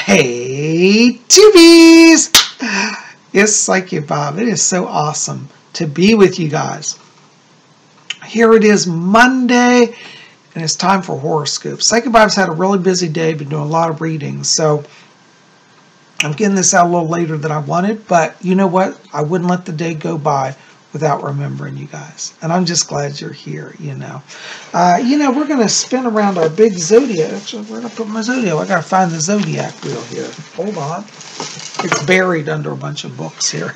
Hey, Tubies! It's Psyche Bob. It is so awesome to be with you guys. Here it is Monday, and it's time for horoscopes. Psyche Bob's had a really busy day, been doing a lot of readings, so I'm getting this out a little later than I wanted, but you know what? I wouldn't let the day go by without remembering you guys. And I'm just glad you're here, you know. We're going to spin around our big Zodiac. Actually, where did I put my Zodiac? I got to find the Zodiac wheel here. Hold on. It's buried under a bunch of books here.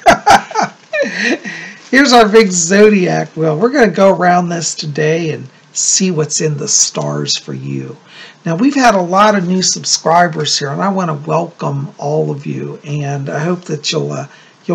Here's our big Zodiac wheel. We're going to go around this today and see what's in the stars for you. Now, we've had a lot of new subscribers here, and I want to welcome all of you. And I hope that you'll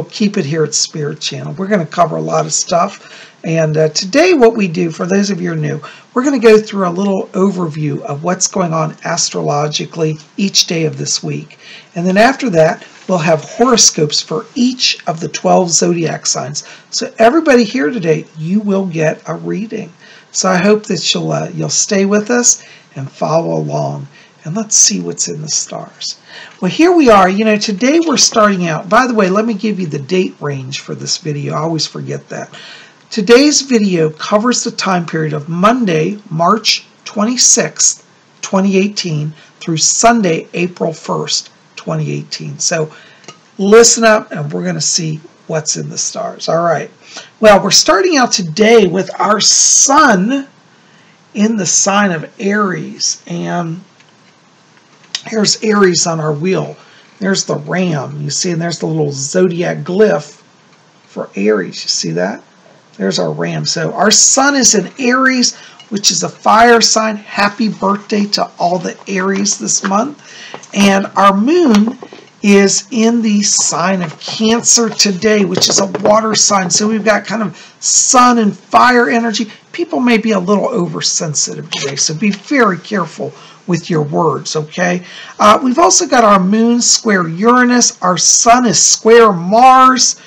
keep it here at Spirit Channel. We're going to cover a lot of stuff. And today what we do, for those of you who are new, we're going to go through a little overview of what's going on astrologically each day of this week. And then after that, we'll have horoscopes for each of the 12 zodiac signs. So everybody here today, you will get a reading. So I hope that you'll stay with us and follow along. And let's see what's in the stars. Well, here we are. You know, today we're starting out. By the way, let me give you the date range for this video. I always forget that. Today's video covers the time period of Monday, March 26th, 2018 through Sunday, April 1st, 2018. So listen up and we're going to see what's in the stars. All right. Well, we're starting out today with our sun in the sign of Aries. And here's Aries on our wheel. There's the ram, you see, and there's the little zodiac glyph for Aries. You see that? There's our ram. So our sun is in Aries, which is a fire sign. Happy birthday to all the Aries this month. And our moon is in the sign of Cancer today, which is a water sign. So we've got kind of sun and fire energy. People may be a little oversensitive today, so be very careful with your words, okay? We've also got our moon square Uranus. Our sun is square Mars.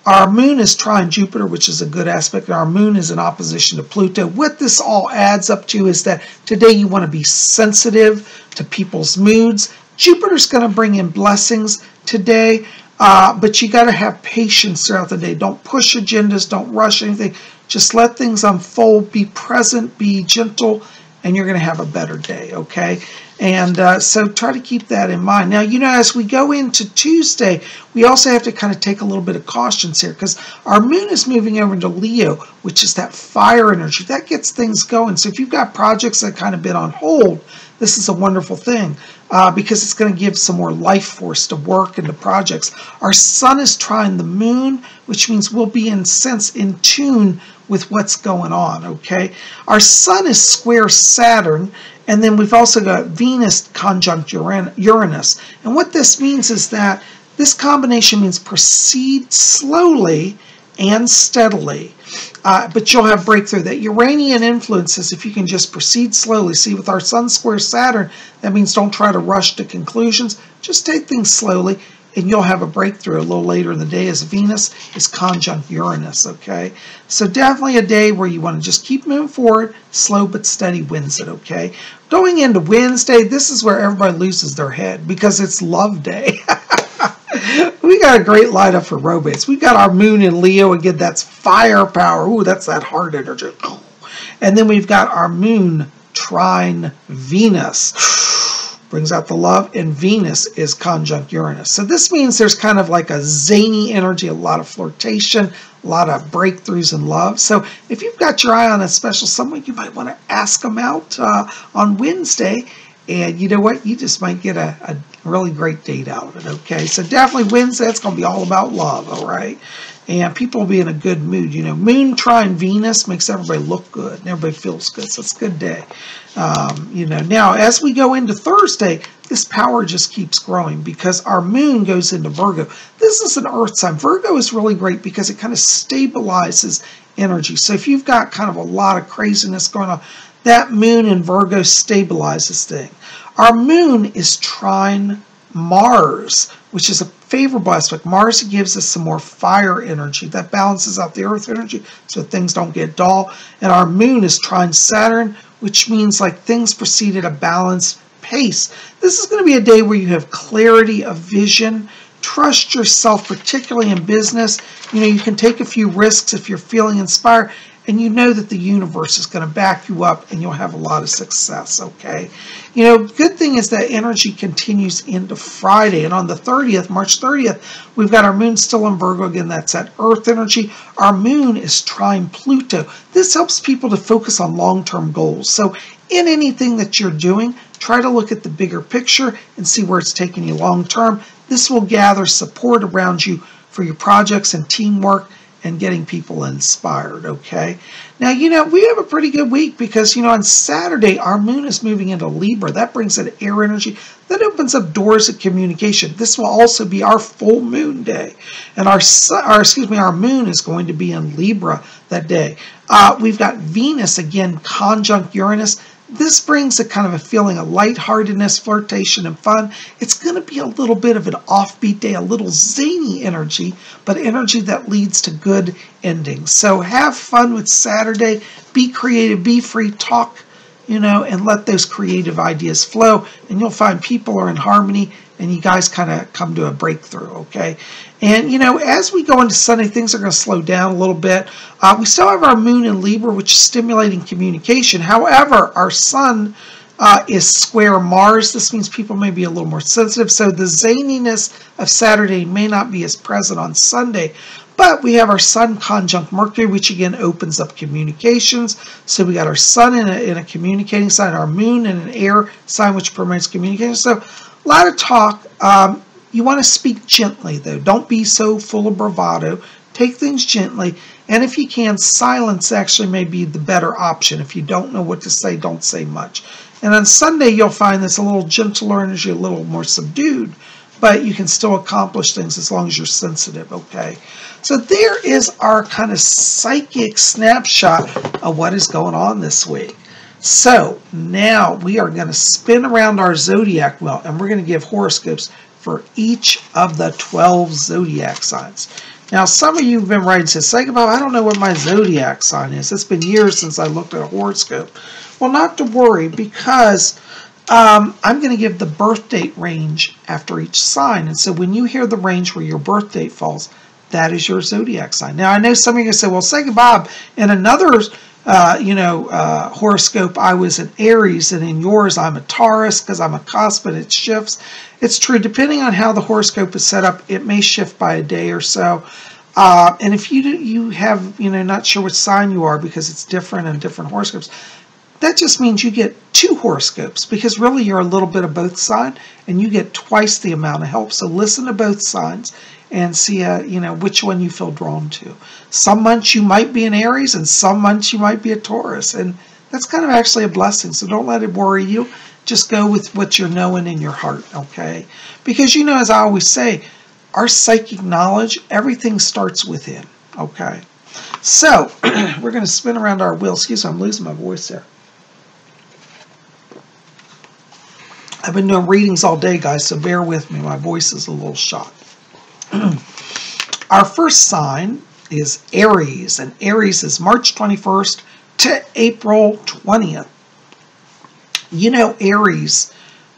Our moon is trine Jupiter, which is a good aspect. Our moon is in opposition to Pluto. What this all adds up to is that today you want to be sensitive to people's moods. Jupiter's going to bring in blessings today, but you got to have patience throughout the day. Don't push agendas. Don't rush anything. Just let things unfold. Be present. Be gentle. And you're going to have a better day, okay? And so try to keep that in mind. Now, you know, as we go into Tuesday, we also have to kind of take a little bit of cautions here because our moon is moving over into Leo, which is that fire energy. That gets things going. So if you've got projects that kind of been on hold, this is a wonderful thing because it's going to give some more life force to work and to projects. Our sun is trine the moon, which means we'll be in tune with what's going on, okay? Our sun is square Saturn, and then we've also got Venus conjunct Uranus. And what this means is that this combination means proceed slowly and steadily, but you'll have breakthrough. That Uranian influences, if you can just proceed slowly. See, with our sun square Saturn, that means don't try to rush to conclusions. Just take things slowly, and you'll have a breakthrough a little later in the day as Venus is conjunct Uranus, okay? So definitely a day where you want to just keep moving forward. Slow but steady wins it, okay? Going into Wednesday, this is where everybody loses their head because it's love day. We got a great lineup for romance. We got our moon in Leo. Again, that's firepower. Ooh, that's that heart energy. And then we've got our moon trine Venus. Brings out the love, and Venus is conjunct Uranus. So this means there's kind of like a zany energy, a lot of flirtation, a lot of breakthroughs in love. So if you've got your eye on a special someone, you might want to ask them out on Wednesday. And you know what? You just might get a really great date out of it, okay? So definitely Wednesday, it's going to be all about love, all right? And people will be in a good mood. You know, moon trine Venus makes everybody look good and everybody feels good. So it's a good day. Now as we go into Thursday, this power just keeps growing because our moon goes into Virgo. This is an earth sign. Virgo is really great because it kind of stabilizes energy. So if you've got kind of a lot of craziness going on, that moon in Virgo stabilizes things. Our moon is trine Mars, which is a favorable aspect. Mars gives us some more fire energy. That balances out the earth energy so things don't get dull. And our moon is trine Saturn, which means like things proceed at a balanced pace. This is going to be a day where you have clarity of vision. Trust yourself, particularly in business. You know, you can take a few risks if you're feeling inspired, and you know that the universe is going to back you up and you'll have a lot of success, okay? You know, good thing is that energy continues into Friday. And on the 30th, March 30th, we've got our moon still in Virgo. Again, that's that earth energy. Our moon is trine Pluto. This helps people to focus on long-term goals. So in anything that you're doing, try to look at the bigger picture and see where it's taking you long-term. This will gather support around you for your projects and teamwork and getting people inspired, okay? Now, you know, we have a pretty good week because, you know, on Saturday, our moon is moving into Libra. That brings in air energy. That opens up doors of communication. This will also be our full moon day. And our moon is going to be in Libra that day. We've got Venus, again, conjunct Uranus. This brings a kind of a feeling of lightheartedness, flirtation, and fun. It's going to be a little bit of an offbeat day, a little zany energy, but energy that leads to good endings. So have fun with Saturday. Be creative, be free, talk, you know, and let those creative ideas flow. And you'll find people are in harmony and you guys kind of come to a breakthrough, okay? And, you know, as we go into Sunday, things are going to slow down a little bit. We still have our moon in Libra, which is stimulating communication. However, our sun is square Mars. This means people may be a little more sensitive. So the zaniness of Saturday may not be as present on Sunday. But we have our sun conjunct Mercury, which again opens up communications. So we got our sun in a communicating sign, our moon in an air sign, which promotes communication. So a lot of talk. You want to speak gently, though. Don't be so full of bravado. Take things gently. And if you can, silence actually may be the better option. If you don't know what to say, don't say much. And on Sunday, you'll find this a little gentler energy, a little more subdued. But you can still accomplish things as long as you're sensitive, okay? So there is our kind of psychic snapshot of what is going on this week. So now we are going to spin around our zodiac wheel, and we're going to give horoscopes for each of the 12 zodiac signs. Now, some of you have been writing, says, Psychic Bob, I don't know what my zodiac sign is. It's been years since I looked at a horoscope. Well, not to worry, because I'm going to give the birth date range after each sign. And so when you hear the range where your birth date falls, that is your zodiac sign. Now, I know some of you are going to say, well, Psychic Bob, in another horoscope, I was an Aries, and in yours, I'm a Taurus because I'm a cusp, but it shifts. It's true. Depending on how the horoscope is set up, it may shift by a day or so. And if you have, not sure which sign you are because it's different in different horoscopes, that just means you get 2 horoscopes because really you're a little bit of both sides and you get twice the amount of help. So listen to both sides and see, which one you feel drawn to. Some months you might be an Aries and some months you might be a Taurus. And that's kind of actually a blessing. So don't let it worry you. Just go with what you're knowing in your heart, okay? Because, as I always say, our psychic knowledge, everything starts within, okay? So we're going to spin around our wheel. Excuse me, I'm losing my voice there. I've been doing readings all day, guys, so bear with me. My voice is a little shot. Our first sign is Aries, and Aries is March 21st to April 20th. Aries,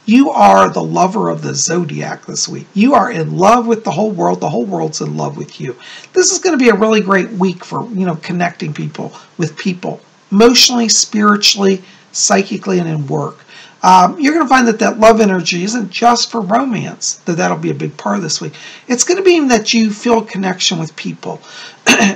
you are the lover of the zodiac this week. You are in love with the whole world. The whole world's in love with you. This is going to be a really great week for, connecting people with people, emotionally, spiritually, psychically, and in work. You're going to find that love energy isn't just for romance, though that'll be a big part of this week. It's going to be that you feel connection with people.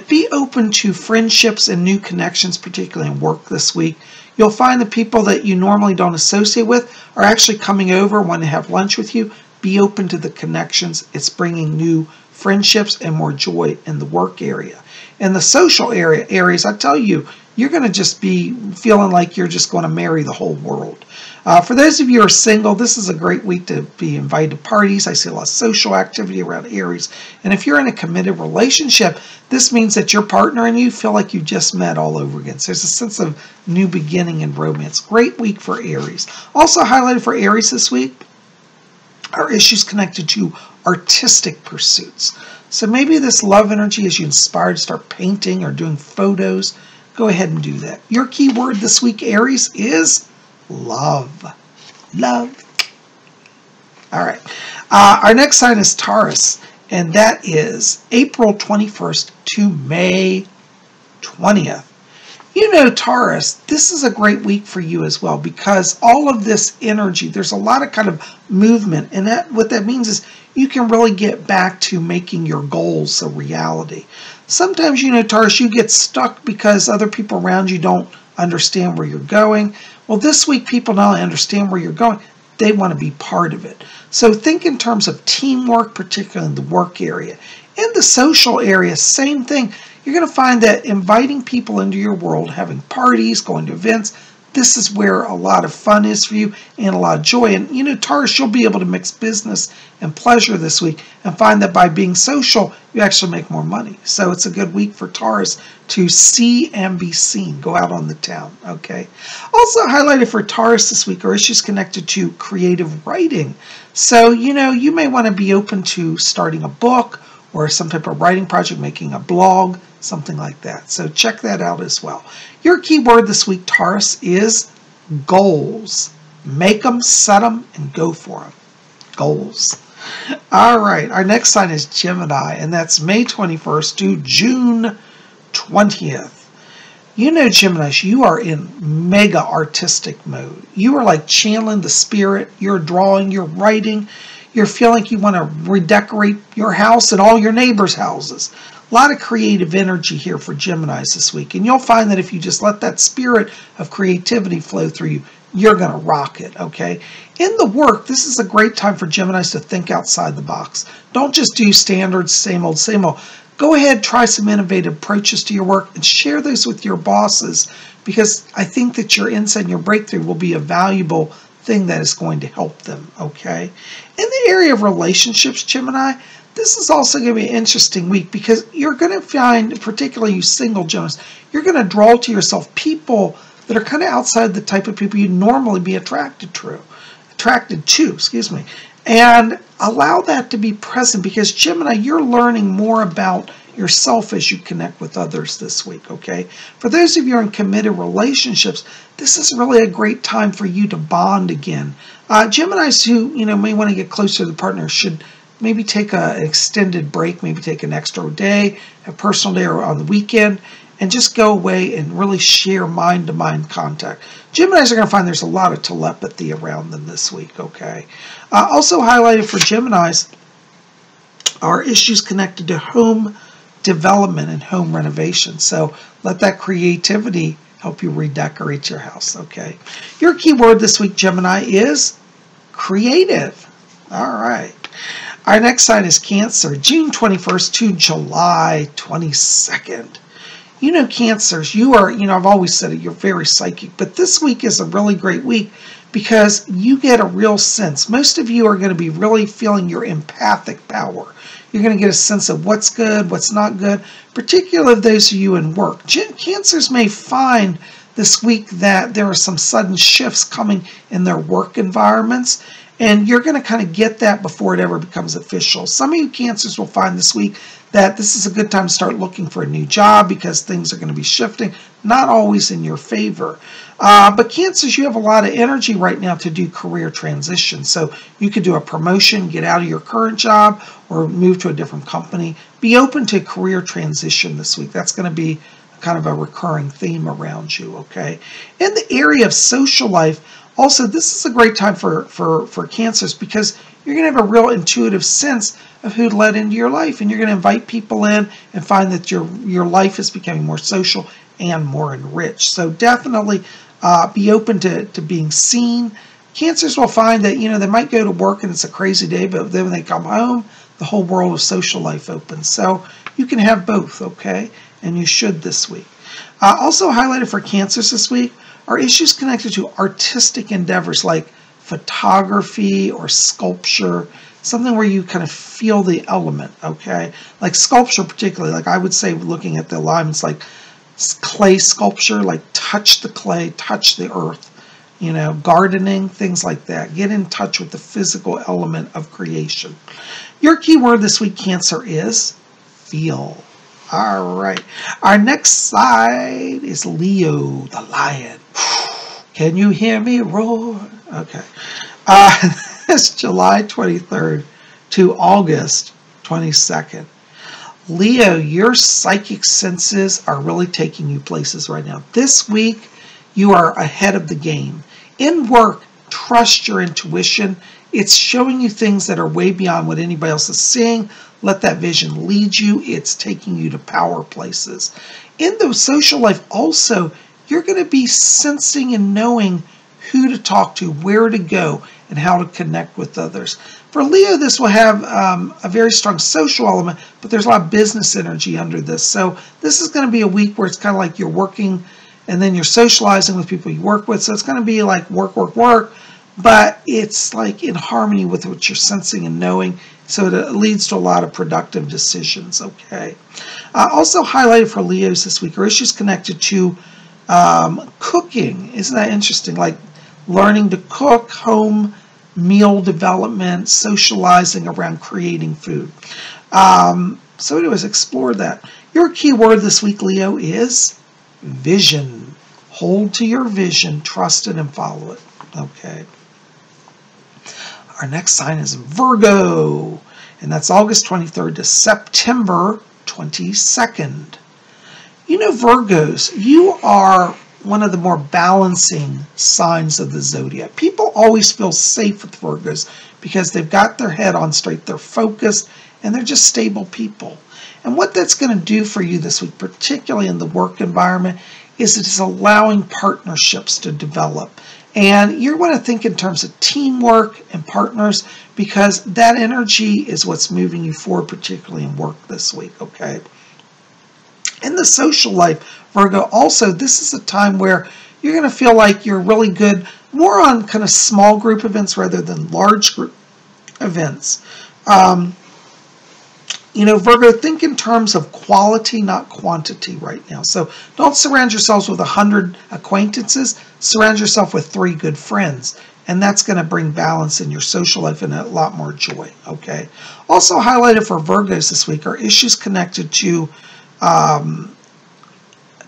Be open to friendships and new connections, particularly in work this week. You'll find the people that you normally don't associate with are actually coming over, want to have lunch with you. Be open to the connections. It's bringing new friendships and more joy in the work area. In the social area, Aries, I tell you, you're going to just be feeling like you're just going to marry the whole world. For those of you who are single, this is a great week to be invited to parties. I see a lot of social activity around Aries. And if you're in a committed relationship, this means that your partner and you feel like you just met all over again. So there's a sense of new beginning and romance. Great week for Aries. Also highlighted for Aries this week are issues connected to artistic pursuits. So maybe this love energy is you inspired to start painting or doing photos. Go ahead and do that. Your key word this week, Aries, is love. Love. All right. Our next sign is Taurus, and that is April 21st to May 20th. You know, Taurus, this is a great week for you as well because all of this energy, there's a lot of kind of movement, and what that means is you can really get back to making your goals a reality. Sometimes, you know, Taurus, you get stuck because other people around you don't understand where you're going. Well, this week, people not only understand where you're going, they want to be part of it. So think in terms of teamwork, particularly in the work area. In the social area, same thing. You're going to find that inviting people into your world, having parties, going to events, this is where a lot of fun is for you and a lot of joy. And, you know, Taurus, you'll be able to mix business and pleasure this week and find that by being social, you actually make more money. So it's a good week for Taurus to see and be seen. Go out on the town, okay? Also highlighted for Taurus this week are issues connected to creative writing. So, you know, you may want to be open to starting a book or some type of writing project, making a blog, something like that. So check that out as well. Your key word this week, Taurus, is goals. Make them, set them, and go for them. Goals. All right, our next sign is Gemini, and that's May 21st to June 20th. You know, Geminis, you are in mega artistic mode. You are like channeling the spirit. You're drawing, you're writing. You feel like you want to redecorate your house and all your neighbors' houses. A lot of creative energy here for Geminis this week. And you'll find that if you just let that spirit of creativity flow through you, you're going to rock it, okay? In the work, this is a great time for Geminis to think outside the box. Don't just do standards, same old, same old. Go ahead, try some innovative approaches to your work and share those with your bosses because I think that your insight and your breakthrough will be a valuable thing that is going to help them, okay? In the area of relationships, Gemini, this is also going to be an interesting week because you're going to find, particularly you single Geminis, you're going to draw to yourself people that are kind of outside the type of people you'd normally be attracted to, and allow that to be present because Gemini, you're learning more about yourself as you connect with others this week, okay? For those of you in committed relationships, this is really a great time for you to bond again. Geminis who, you know, may want to get closer to the partner should maybe take an extended break, maybe take an extra day, a personal day or on the weekend, and just go away and really share mind-to-mind contact. Geminis are going to find there's a lot of telepathy around them this week, okay? Also highlighted for Geminis are issues connected to home development and home renovation. So let that creativity help you redecorate your house, okay? Your key word this week, Gemini, is creative. All right. Our next sign is Cancer, June 21st to July 22nd. You know, Cancers, you are, you know, I've always said it, you're very psychic, but this week is a really great week because you get a real sense. Most of you are going to be really feeling your empathic power. You're going to get a sense of what's good, what's not good, particularly those of you in work. Cancers may find this week that there are some sudden shifts coming in their work environments, and you're going to kind of get that before it ever becomes official. Some of you Cancers will find this week that this is a good time to start looking for a new job because things are going to be shifting, not always in your favor. But Cancers, you have a lot of energy right now to do career transition. So you could do a promotion, get out of your current job, or move to a different company. Be open to career transition this week. That's going to be kind of a recurring theme around you, okay? In the area of social life, also, this is a great time for Cancers because you're going to have a real intuitive sense of who to let into your life, and you're going to invite people in and find that your life is becoming more social and more enriched. So definitely be open to being seen. Cancers will find that, you know, they might go to work and it's a crazy day, but then when they come home, the whole world of social life opens. So you can have both, okay? And you should this week. Also highlighted for Cancers this week are issues connected to artistic endeavors like photography or sculpture, something where you kind of feel the element, okay? Like sculpture particularly, like I would say looking at the alignments like clay sculpture, like touch the clay, touch the earth, you know, gardening, things like that. Get in touch with the physical element of creation. Your key word this week, Cancer, is feel. All right. Our next side is Leo, the lion. Can you hear me roar? Okay. It's July 23rd to August 22nd. Leo, your psychic senses are really taking you places right now. This week, you are ahead of the game. In work, trust your intuition. It's showing you things that are way beyond what anybody else is seeing. Let that vision lead you. It's taking you to power places. In the social life also, you're going to be sensing and knowing who to talk to, where to go, and how to connect with others. For Leo, this will have a very strong social element, but there's a lot of business energy under this. So this is going to be a week where it's kind of like you're working and then you're socializing with people you work with. So it's going to be like work, work, work, but it's like in harmony with what you're sensing and knowing. So it leads to a lot of productive decisions, okay? Also highlighted for Leos this week are issues connected to cooking. Isn't that interesting? Like learning to cook, home meal development, socializing around creating food. So anyways, explore that. Your key word this week, Leo, is vision. Hold to your vision, trust it, and follow it. Okay. Our next sign is Virgo, and that's August 23rd to September 22nd. You know, Virgos, you are one of the more balancing signs of the zodiac. People always feel safe with Virgos because they've got their head on straight, they're focused, and they're just stable people. And what that's going to do for you this week, particularly in the work environment, is it's allowing partnerships to develop. And you're going to think in terms of teamwork and partners because that energy is what's moving you forward, particularly in work this week, okay? In the social life, Virgo, also, this is a time where you're going to feel like you're really good, more on kind of small group events rather than large group events. You know, Virgo, think in terms of quality, not quantity right now. So don't surround yourselves with 100 acquaintances. Surround yourself with 3 good friends. And that's going to bring balance in your social life and a lot more joy, okay? Also highlighted for Virgos this week are issues connected to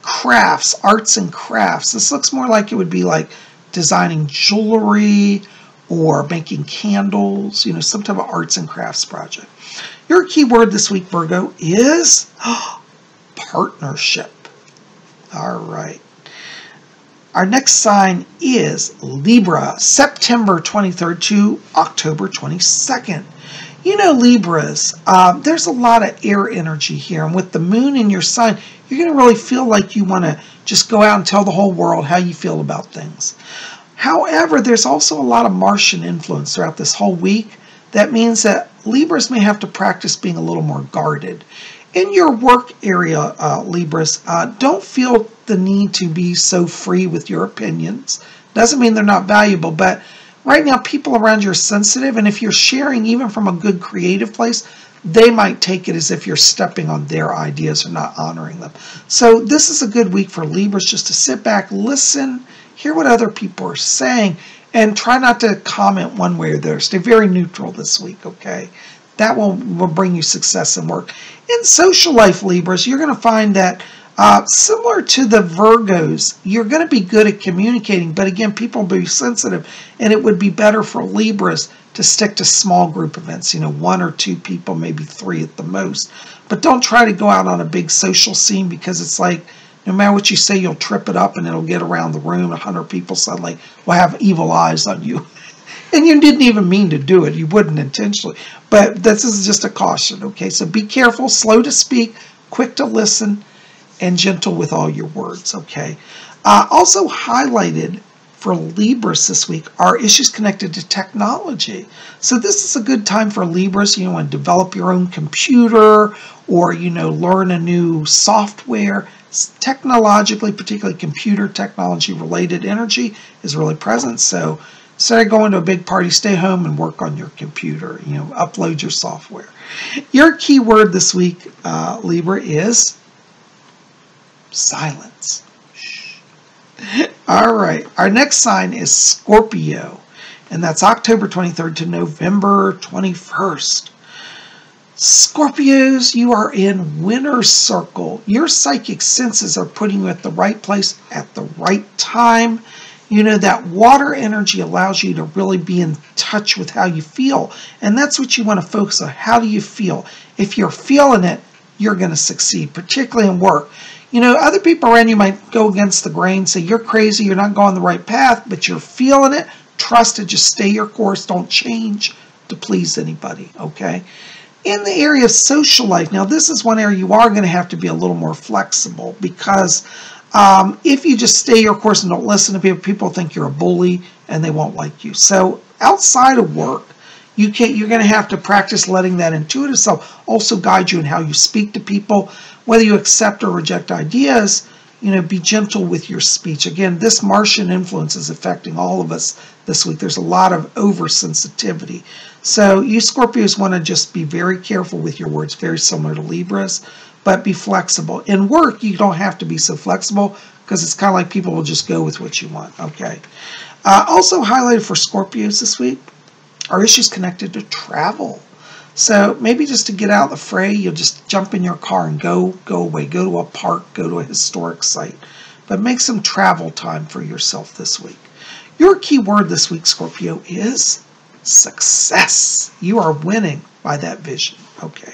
crafts, arts and crafts. This looks more like it would be like designing jewelry or making candles, you know, some type of arts and crafts project. Your key word this week, Virgo, is partnership. All right. Our next sign is Libra, September 23rd to October 22nd. You know, Libras, there's a lot of air energy here. And with the moon in your sign, you're going to really feel like you want to just go out and tell the whole world how you feel about things. However, there's also a lot of Martian influence throughout this whole week. That means that Libras may have to practice being a little more guarded. In your work area, Libras, don't feel the need to be so free with your opinions. Doesn't mean they're not valuable, but right now people around you are sensitive, and if you're sharing even from a good creative place, they might take it as if you're stepping on their ideas or not honoring them. So this is a good week for Libras just to sit back, listen, hear what other people are saying, and try not to comment one way or the other. Stay very neutral this week, okay? That will bring you success in work. In social life, Libras, you're going to find that similar to the Virgos, you're going to be good at communicating, but again, people will be sensitive, and it would be better for Libras to stick to small group events, you know, 1 or 2 people, maybe 3 at the most. But don't try to go out on a big social scene because it's like, no matter what you say, you'll trip it up and it'll get around the room. 100 people suddenly will have evil eyes on you. And you didn't even mean to do it. You wouldn't intentionally. But this is just a caution, okay? So be careful, slow to speak, quick to listen, and gentle with all your words, okay? Also highlighted for Libras this week are issues connected to technology. So this is a good time for Libras. You want to develop your own computer or, you know, learn a new software. Technologically, particularly computer technology related energy is really present. So instead of going to a big party, stay home and work on your computer, you know, upload your software. Your key word this week, Libra, is silence. All right. Our next sign is Scorpio, and that's October 23rd to November 21st. Scorpios, you are in winner's circle. Your psychic senses are putting you at the right place at the right time. You know, that water energy allows you to really be in touch with how you feel. And that's what you want to focus on. How do you feel? If you're feeling it, you're going to succeed, particularly in work. You know, other people around you might go against the grain, say you're crazy, you're not going the right path, but you're feeling it. Trust it, just stay your course, don't change to please anybody, okay? In the area of social life, now this is one area you are going to have to be a little more flexible, because if you just stay your course and don't listen to people, people think you're a bully and they won't like you. So outside of work, you're going to have to practice letting that intuitive self also guide you in how you speak to people, whether you accept or reject ideas. You know, be gentle with your speech. Again, this Martian influence is affecting all of us this week. There's a lot of oversensitivity. So you Scorpios want to just be very careful with your words, very similar to Libras, but be flexible. In work, you don't have to be so flexible, because it's kind of like people will just go with what you want, okay? Also highlighted for Scorpios this week are issues connected to travel. So maybe just to get out of the fray, you'll just jump in your car and go away. Go to a park, go to a historic site. But make some travel time for yourself this week. Your key word this week, Scorpio, is success. You are winning by that vision. Okay.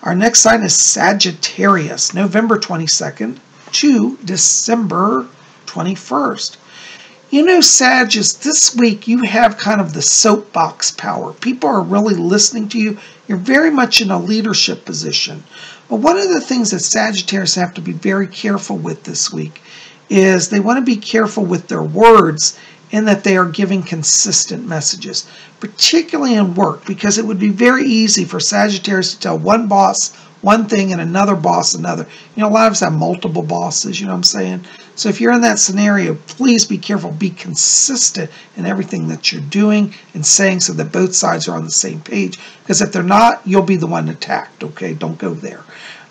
Our next sign is Sagittarius, November 22nd to December 21st. You know, Sagittarius, this week you have kind of the soapbox power. People are really listening to you. You're very much in a leadership position. But one of the things that Sagittarius have to be very careful with this week is they want to be careful with their words, in that they are giving consistent messages, particularly in work, because it would be very easy for Sagittarius to tell one boss one thing and another boss another. You know, a lot of us have multiple bosses, you know what I'm saying? So if you're in that scenario, please be careful. Be consistent in everything that you're doing and saying, so that both sides are on the same page. Because if they're not, you'll be the one attacked, okay? Don't go there.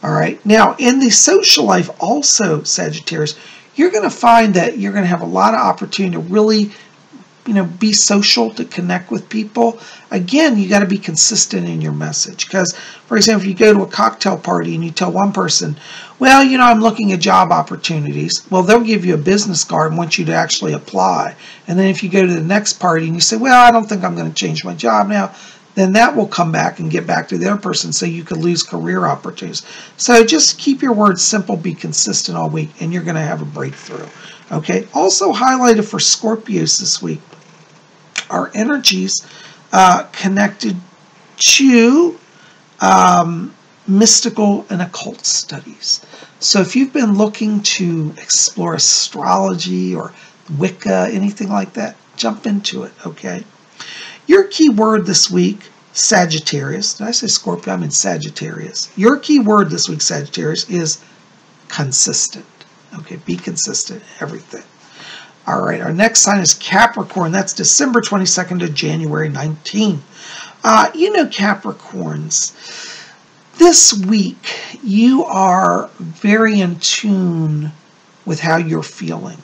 All right. Now, in the social life also, Sagittarius, you're going to find that you're going to have a lot of opportunity to really, you know, be social, to connect with people. Again, you got to be consistent in your message. Because, for example, if you go to a cocktail party and you tell one person, well, you know, I'm looking at job opportunities. Well, they'll give you a business card and want you to actually apply. And then if you go to the next party and you say, well, I don't think I'm going to change my job now, then that will come back and get back to the other person, so you could lose career opportunities. So just keep your words simple, be consistent all week, and you're going to have a breakthrough. Okay. Also highlighted for Scorpios this week are energies connected to mystical and occult studies. So if you've been looking to explore astrology or Wicca, anything like that, jump into it, okay? Your key word this week, Sagittarius. Did I say Scorpio? I mean Sagittarius. Your key word this week, Sagittarius, is consistent. Okay, be consistent in everything. All right, our next sign is Capricorn. That's December 22nd to January 19. You know, Capricorns, this week you are very in tune with how you're feeling.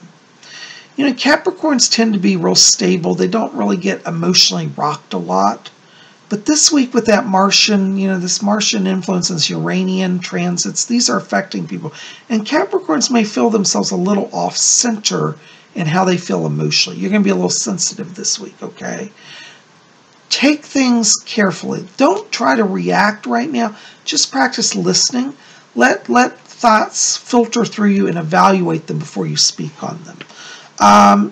You know, Capricorns tend to be real stable. They don't really get emotionally rocked a lot. But this week with that Martian, you know, this Martian influence, this Uranian transits, these are affecting people. And Capricorns may feel themselves a little off-center in how they feel emotionally. You're going to be a little sensitive this week, okay? Take things carefully. Don't try to react right now. Just practice listening. Let thoughts filter through you and evaluate them before you speak on them.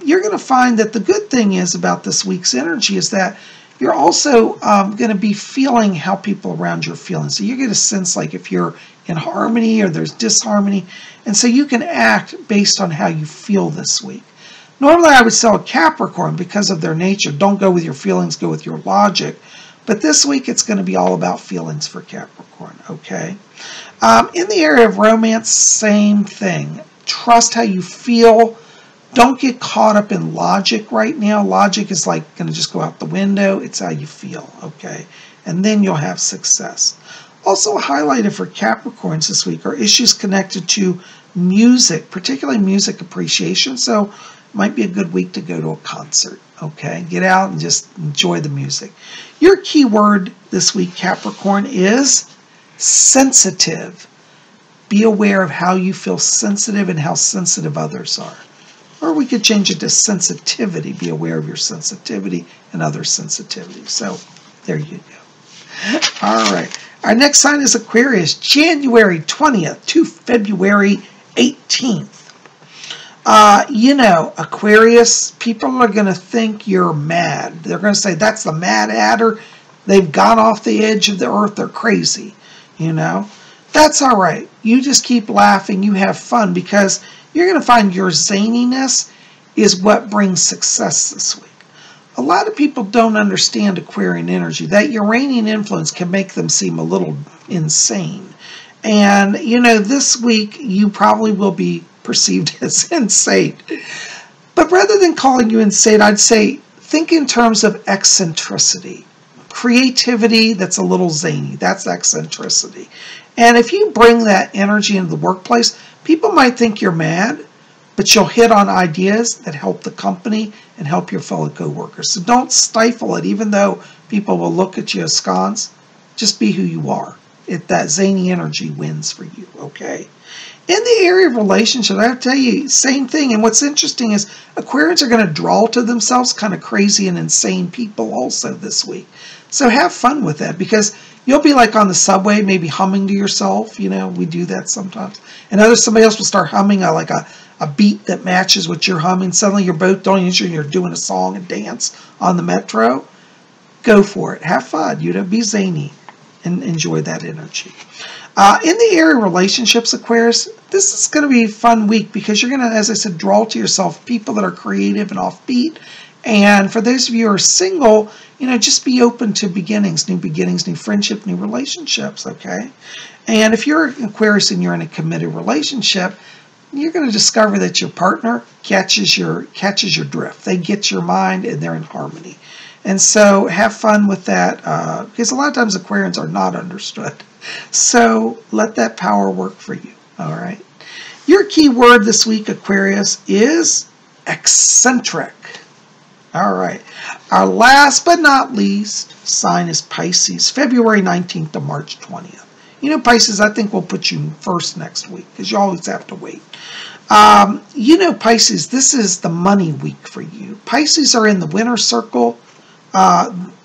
You're going to find that the good thing is about this week's energy is that you're also going to be feeling how people around you are feeling. So you get a sense like if you're in harmony or there's disharmony. And so you can act based on how you feel this week. Normally I would tell a Capricorn, because of their nature, don't go with your feelings, go with your logic. But this week it's going to be all about feelings for Capricorn, okay? In the area of romance, same thing. Trust how you feel. Don't get caught up in logic right now. Logic is like going to just go out the window. It's how you feel, okay? And then you'll have success. Also highlighted for Capricorns this week are issues connected to music, particularly music appreciation. So it might be a good week to go to a concert, okay? Get out and just enjoy the music. Your key word this week, Capricorn, is sensitive. Be aware of how you feel sensitive and how sensitive others are. Or we could change it to sensitivity. Be aware of your sensitivity and other sensitivity. So there you go. All right. Our next sign is Aquarius, January 20th to February 18th. You know, Aquarius, people are going to think you're mad. They're going to say, that's the Mad Hatter. They've gone off the edge of the earth. They're crazy. You know, that's all right. You just keep laughing. You have fun, because you're going to find your zaniness is what brings success this week. A lot of people don't understand Aquarian energy. That Uranian influence can make them seem a little insane. And, you know, this week you probably will be perceived as insane. But rather than calling you insane, I'd say think in terms of eccentricity. Creativity that's a little zany. That's eccentricity. And if you bring that energy into the workplace, people might think you're mad, but you'll hit on ideas that help the company and help your fellow co-workers. So don't stifle it, even though people will look at you as scones. Just be who you are. That zany energy wins for you, okay? In the area of relationships, I have to tell you, same thing. And what's interesting is Aquarians are going to draw to themselves kind of crazy and insane people also this week. So have fun with that, because you'll be like on the subway, maybe humming to yourself. You know, we do that sometimes. And somebody else will start humming like a beat that matches what you're humming. Suddenly you're both doing it and you're doing a song and dance on the metro. Go for it. Have fun. You know, be zany and enjoy that energy. In the area of relationships, Aquarius, this is going to be a fun week, because you're going to, as I said, draw to yourself people that are creative and offbeat. And for those of you who are single, you know, just be open to beginnings, new friendship, new relationships, okay? And if you're an Aquarius and you're in a committed relationship, you're going to discover that your partner catches your drift. They get your mind and they're in harmony. And so have fun with that, because a lot of times Aquarians are not understood. So let that power work for you, all right? Your key word this week, Aquarius, is eccentric. All right. Our last but not least sign is Pisces, February 19th to March 20th. You know, Pisces, I think we'll put you first next week, because you always have to wait. You know, Pisces, this is the money week for you. Pisces are in the winner's circle.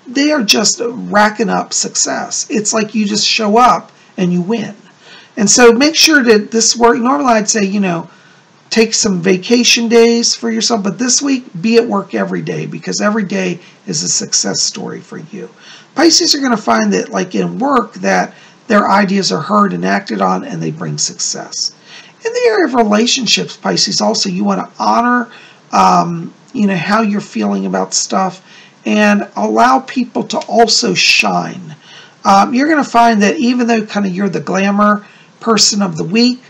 They are just racking up success. It's like you just show up and you win. And so make sure that this work, normally I'd say, you know, take some vacation days for yourself, but this week, be at work every day, because every day is a success story for you. Pisces are going to find that, like in work, that their ideas are heard and acted on, and they bring success. In the area of relationships, Pisces, also, you want to honor, you know, how you're feeling about stuff, and allow people to also shine. You're going to find that even though kind of you're the glamour person of the week,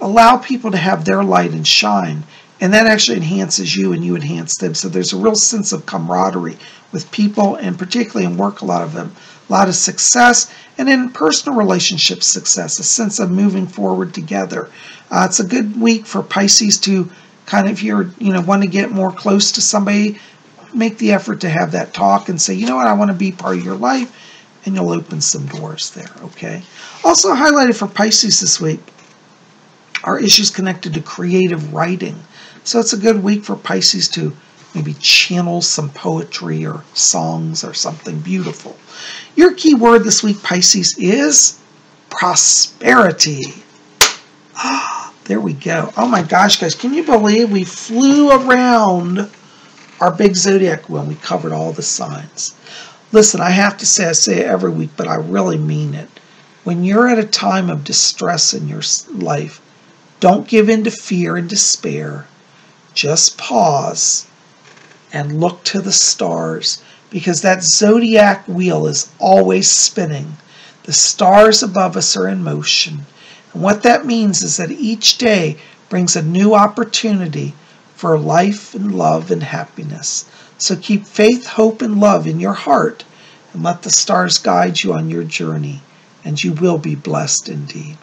allow people to have their light and shine, and that actually enhances you and you enhance them. So there's a real sense of camaraderie with people, and particularly in work, a lot of success, and in personal relationship success, a sense of moving forward together. It's a good week for Pisces to kind of, if you're, you know, want to get more close to somebody, make the effort to have that talk and say, you know what, I want to be part of your life, and you'll open some doors there, okay? Also highlighted for Pisces this week are issues connected to creative writing. So it's a good week for Pisces to maybe channel some poetry or songs or something beautiful. Your key word this week, Pisces, is prosperity. There we go. Oh my gosh, guys, can you believe we flew around our big zodiac wheel and we covered all the signs? Listen, I have to say, I say it every week, but I really mean it. When you're at a time of distress in your life, don't give in to fear and despair. Just pause and look to the stars, because that zodiac wheel is always spinning. The stars above us are in motion. And what that means is that each day brings a new opportunity for life and love and happiness. So keep faith, hope, and love in your heart, and let the stars guide you on your journey, and you will be blessed indeed.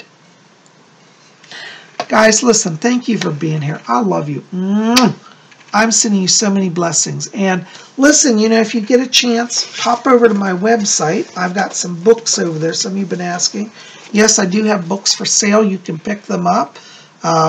Guys, listen, thank you for being here. I love you. I'm sending you so many blessings. And listen, you know, if you get a chance, pop over to my website. I've got some books over there. Some of you have been asking. Yes, I do have books for sale. You can pick them up.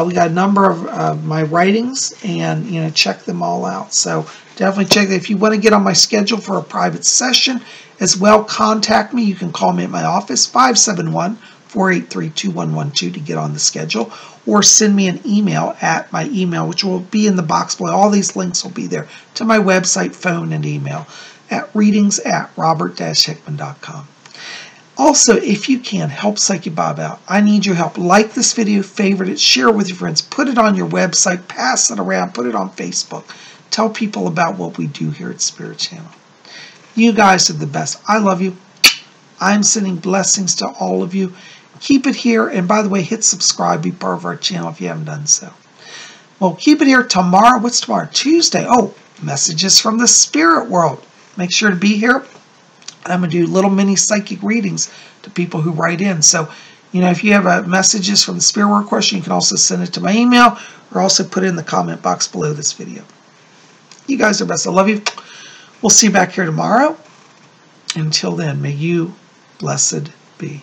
We got a number of my writings, and check them all out. So definitely check that. If you want to get on my schedule for a private session as well, contact me. You can call me at my office, 571-483-2112 to get on the schedule, or send me an email at my email, which will be in the box below. All these links will be there to my website, phone, and email at readings@robert-hickman.com. Also, if you can, help Psychic Bob out. I need your help. Like this video, favorite it, share it with your friends, put it on your website, pass it around, put it on Facebook. Tell people about what we do here at Spirit Channel. You guys are the best. I love you. I'm sending blessings to all of you. Keep it here. And by the way, hit subscribe. Be part of our channel if you haven't done so. Well, keep it here tomorrow. What's tomorrow? Tuesday. Oh, messages from the spirit world. Make sure to be here. I'm going to do little mini psychic readings to people who write in. So, if you have messages from the spirit world question, you can also send it to my email or also put it in the comment box below this video. You guys are best. I love you. We'll see you back here tomorrow. Until then, may you blessed be.